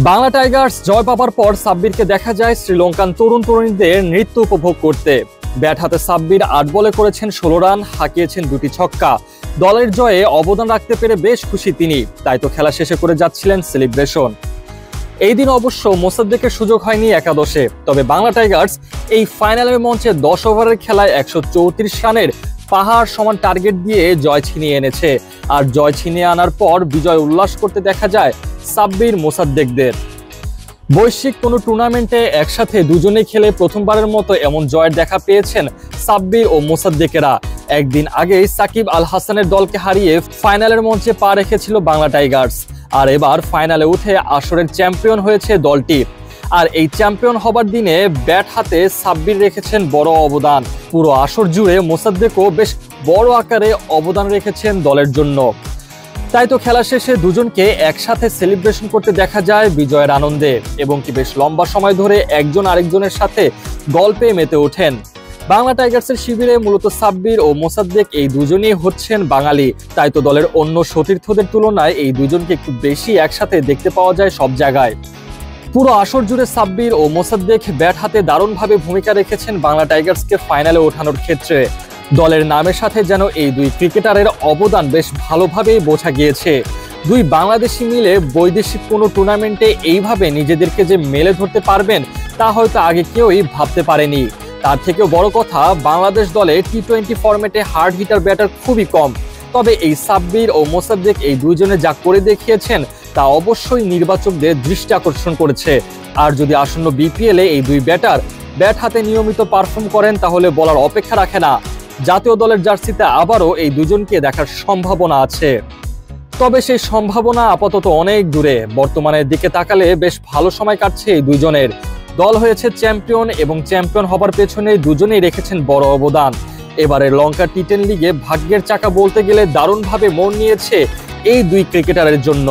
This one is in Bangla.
বাংলা টাইগার্স জয় পাবার পর সাব্বিরকে দেখা যায় শ্রীলঙ্কান তরুণ তরুণীদের নৃত্য উপভোগ করতে। ব্যাট হাতে সাব্বির ৮ বলে করেছেন ১৬ রান, হাঁকিয়েছেন ২টি ছক্কা। দলের জয়ে অবদান রাখতে পেরে বেশ খুশি তিনি, তাই তো খেলা শেষে করে যাচ্ছিলেন সেলিব্রেশন। এই দিন অবশ্য মোসাদ্দেকের সুযোগ হয়নি একাদশে, তবে বাংলা টাইগার্স এই ফাইনালের মঞ্চে ১০ ওভারের খেলায় ১৩৪ রানের পাহাড় সমান টার্গেট দিয়ে জয় ছিনিয়ে এনেছে। আর জয় ছিনিয়ে আনার পর বিজয় উল্লাস করতে দেখা যায় সাব্বির মোসাদ্দেকদের। বৈশ্বিক কোনো টুর্নামেন্টে একসাথে দুজনে খেলে প্রথমবারের মতো এমন জয়ের দেখা পেয়েছেন সাব্বির ও মোসাদ্দেকেরা। একদিন আগেই সাকিব আল হাসানের দলকে হারিয়ে ফাইনালের মঞ্চে পা রেখেছিল বাংলা টাইগার্স, আর এবার ফাইনালে উঠে আসরের চ্যাম্পিয়ন হয়েছে দলটি। আর এই চ্যাম্পিয়ন হবার দিনে ব্যাট হাতে সাব্বির রেখেছেন বড় অবদান। পুরো আসর জুড়ে মোসাদ্দেকও বেশ বড় আকারে অবদান রেখেছেন দলের জন্য। তাই তো খেলা শেষে দুজনকে একসাথে সেলিব্রেশন করতে দেখা যায় বিজয়ের আনন্দে, এবং কি বেশ লম্বা সময় ধরে একজন আরেকজনের সাথে গল্পে মেতে ওঠেন। বাংলা টাইগার্সের শিবিরে মূলত সাব্বির ও মোসাদ্দেক এই দুজনই হচ্ছেন বাঙালি, তাই তো দলের অন্য সতীর্থদের তুলনায় এই দুজনকে একটু বেশি একসাথে দেখতে পাওয়া যায় সব জায়গায়। পুরো আসর জুড়ে সাব্বির ও মোসাদ্দেক ব্যাট হাতে দারুণভাবে ভূমিকা রেখেছেন বাংলা টাইগার্সকে ফাইনালে ওঠানোর ক্ষেত্রে। দলের নামের সাথে যেন এই দুই ক্রিকেটারের অবদান বেশ ভালোভাবেই বোঝা গিয়েছে। দুই বাংলাদেশি মিলে বৈদেশিক কোনো টুর্নামেন্টে এইভাবে নিজেদেরকে যে মেলে ধরতে পারবেন তা হয়তো আগে কেউই ভাবতে পারেনি। তার থেকেও বড় কথা, বাংলাদেশ দলে টি-20 ফরম্যাটে হার্ড হিটার ব্যাটার খুবই কম, তবে এই সাব্বির ও মোসাদ্দেক এই দুইজনে যা করে দেখিয়েছেন তা অবশ্যই নির্বাচকদের দৃষ্টি আকর্ষণ করেছে। আর যদি আসন্ন বিপিএলে এই দুই ব্যাটার ব্যাট হাতে নিয়মিত পারফর্ম করেন তাহলে বলার অপেক্ষা রাখে না, জাতীয় দলের জার্সিতে আবারও এই দুজনকে দেখার সম্ভাবনা আছে। তবে সেই সম্ভাবনা আপাতত অনেক দূরে। বর্তমানের দিকে তাকালে বেশ ভালো সময় কাটছে এই দুজনের। দল হয়েছে চ্যাম্পিয়ন, এবং চ্যাম্পিয়ন হবার পেছনে দুজনেই রেখেছেন বড় অবদান। এবারে লঙ্কা টি10 লিগে ভাগ্যের চাকা বলতে গেলে দারুণভাবে মোড় নিয়েছে এই দুই ক্রিকেটারের জন্য।